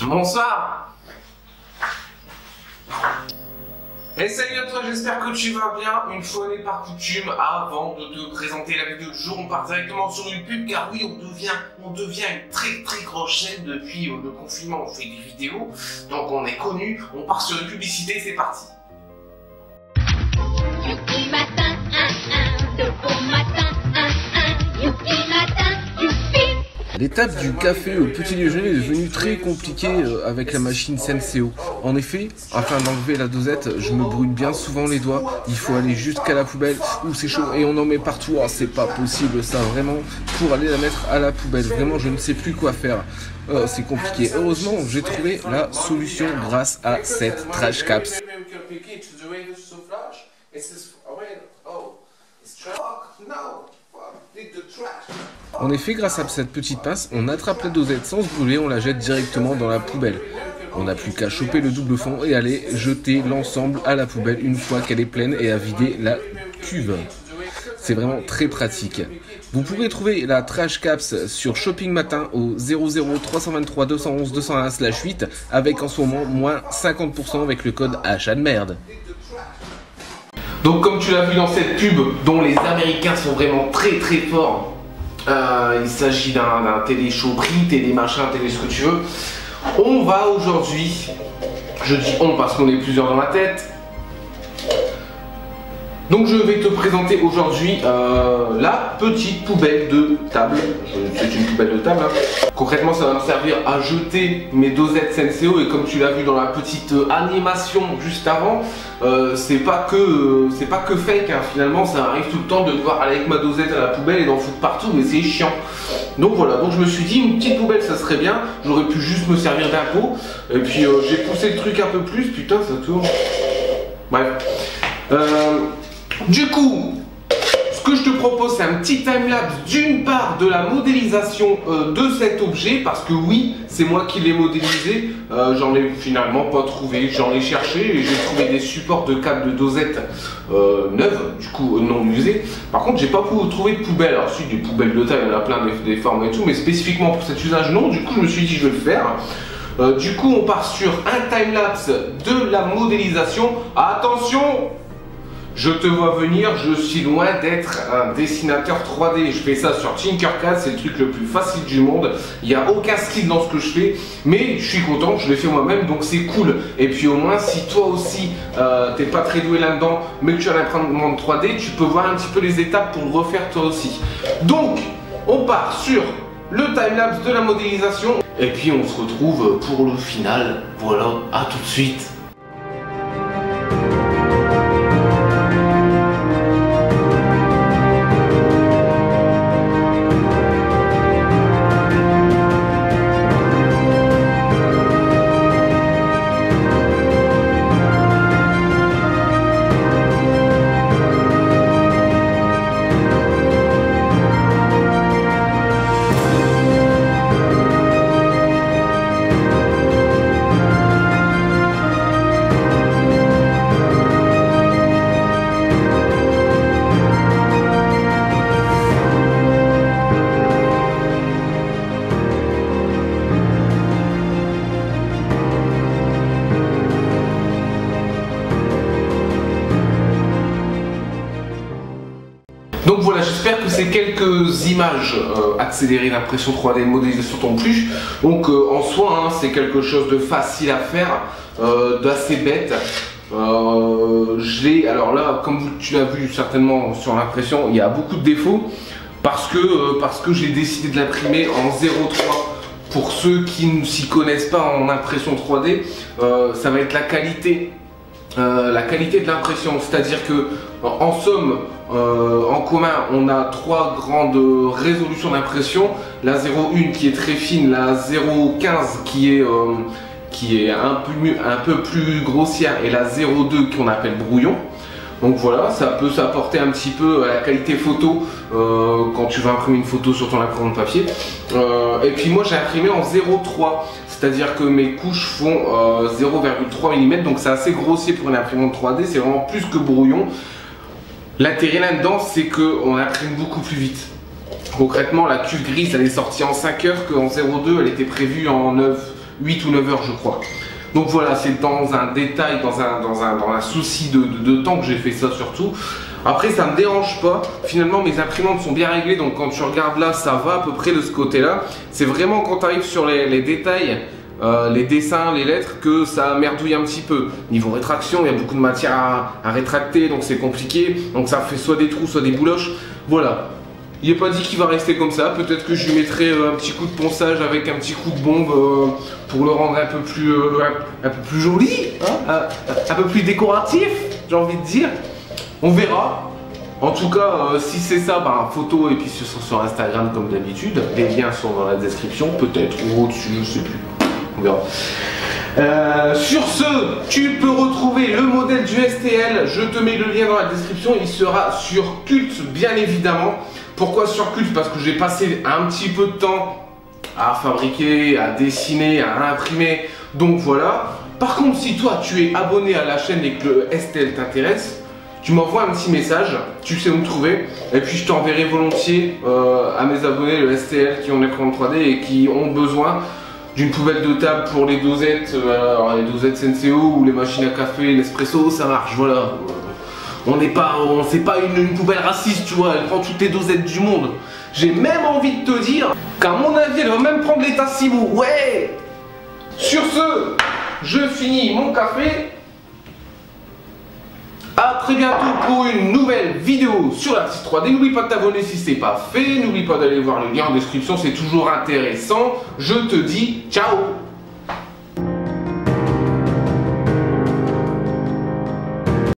Bonsoir. Et salut à toi, j'espère que tu vas bien. Une fois n'est pas coutume, avant de te présenter la vidéo du jour, on part directement sur une pub, car oui, on devient une très grosse chaîne depuis le confinement. On fait des vidéos, donc on est connu. On part sur une publicité, c'est parti. Youpi matin, de bon matin, youpi matin, youpi. L'étape du café au petit déjeuner est devenue très compliquée avec la machine Senseo. En effet, afin d'enlever la dosette, je me brûle bien souvent les doigts. Il faut aller jusqu'à la poubelle où c'est chaud et on en met partout. Oh, c'est pas possible ça, vraiment, pour aller la mettre à la poubelle. Vraiment, je ne sais plus quoi faire. C'est compliqué. Heureusement, j'ai trouvé la solution grâce à cette trash caps. En effet, grâce à cette petite pince, on attrape la dosette sans se brûler, on la jette directement dans la poubelle. On n'a plus qu'à choper le double fond et aller jeter l'ensemble à la poubelle une fois qu'elle est pleine et à vider la cuve. C'est vraiment très pratique. Vous pourrez trouver la Trash Caps sur Shopping Matin au 00 323 211 201/8 avec en ce moment moins 50% avec le code achat de merde. Donc comme tu l'as vu dans cette pub, dont les Américains sont vraiment très forts, il s'agit d'un télé Showprix, télé machin, télé ce que tu veux. On va aujourd'hui, je dis on parce qu'on est plusieurs dans la tête, donc je vais te présenter aujourd'hui la petite poubelle de table. C'est une poubelle de table, hein. Concrètement ça va me servir à jeter mes dosettes Senseo, et comme tu l'as vu dans la petite animation juste avant, c'est pas que fake, hein. Finalement ça arrive tout le temps de devoir aller avec ma dosette à la poubelle et d'en foutre partout, mais c'est chiant. Donc voilà, donc je me suis dit une petite poubelle ça serait bien. J'aurais pu juste me servir d'un pot, et puis j'ai poussé le truc un peu plus, putain ça tourne. Bref. Du coup, ce que je te propose, c'est un petit timelapse d'une part de la modélisation de cet objet, parce que oui, c'est moi qui l'ai modélisé. J'en ai finalement pas trouvé, j'en ai cherché et j'ai trouvé des supports de câbles de dosette neuves, du coup non usés. Par contre, j'ai pas pu trouver de poubelle. Alors si, des poubelles de taille, il y en a plein des formes et tout, mais spécifiquement pour cet usage, non. Du coup, je me suis dit, je vais le faire. Du coup, on part sur un timelapse de la modélisation. Attention! Je te vois venir, je suis loin d'être un dessinateur 3D. Je fais ça sur Tinkercad, c'est le truc le plus facile du monde. Il n'y a aucun skill dans ce que je fais, mais je suis content, je l'ai fait moi-même, donc c'est cool. Et puis au moins, si toi aussi, t'es pas très doué là-dedans, mais que tu as l'imprimante 3D, tu peux voir un petit peu les étapes pour le refaire toi aussi. Donc, on part sur le timelapse de la modélisation, et puis on se retrouve pour le final. Voilà, à tout de suite. Donc voilà, j'espère que ces quelques images accélérées d'impression 3D modélisation t'ont plu. Donc en soi, hein, c'est quelque chose de facile à faire, d'assez bête. Alors là, comme tu l'as vu certainement sur l'impression, il y a beaucoup de défauts parce que j'ai décidé de l'imprimer en 0.3. Pour ceux qui ne s'y connaissent pas en impression 3D, ça va être la qualité de l'impression, c'est-à-dire que en somme, en commun, on a trois grandes résolutions d'impression. La 0.1 qui est très fine, la 0.15 qui est un peu plus grossière, et la 0.2 qu'on appelle brouillon. Donc voilà, ça peut s'apporter un petit peu à la qualité photo quand tu vas imprimer une photo sur ton imprimante papier. Et puis moi j'ai imprimé en 0.3, c'est-à-dire que mes couches font 0,3 mm, donc c'est assez grossier pour une imprimante 3D, c'est vraiment plus que brouillon. L'intérêt là-dedans, c'est qu'on imprime beaucoup plus vite. Concrètement, la cuve grise, elle est sortie en 5 heures, qu'en 0.2, elle était prévue en 9 8 ou 9 heures je crois. Donc voilà, c'est dans un détail, dans un souci de temps que j'ai fait ça surtout. Après ça me dérange pas, finalement mes imprimantes sont bien réglées, donc quand tu regardes là ça va à peu près de ce côté là. C'est vraiment quand tu arrives sur les détails, les dessins, les lettres, que ça merdouille un petit peu. Niveau rétraction, il y a beaucoup de matière à rétracter, donc c'est compliqué, donc ça fait soit des trous, soit des bouloches. Voilà, il n'est pas dit qu'il va rester comme ça, peut-être que je lui mettrai un petit coup de ponçage avec un petit coup de bombe pour le rendre un peu plus joli, hein, un peu plus décoratif, j'ai envie de dire. On verra. En tout cas, si c'est ça, bah, photo et puis sur Instagram comme d'habitude. Les liens sont dans la description, peut-être, ou au-dessus, je sais plus. On verra. Sur ce, tu peux retrouver le modèle du STL. Je te mets le lien dans la description. Il sera sur Cult, bien évidemment. Pourquoi sur Cult? Parce que j'ai passé un petit peu de temps à fabriquer, à dessiner, à imprimer. Donc voilà. Par contre, si toi, tu es abonné à la chaîne et que le STL t'intéresse, tu m'envoies un petit message, tu sais où me trouver, et puis je t'enverrai volontiers à mes abonnés le STL qui ont l'imprimante 3D et qui ont besoin d'une poubelle de table pour les dosettes, alors les dosettes Senseo ou les machines à café, l'espresso, ça marche, voilà. C'est pas une poubelle raciste, tu vois, elle prend toutes les dosettes du monde. J'ai même envie de te dire qu'à mon avis, elle va même prendre les Tassimo, ouais. Sur ce, je finis mon café. A très bientôt pour une nouvelle vidéo sur l'artiste 3D. N'oublie pas de t'abonner si ce n'est pas fait. N'oublie pas d'aller voir le lien en description, c'est toujours intéressant. Je te dis ciao.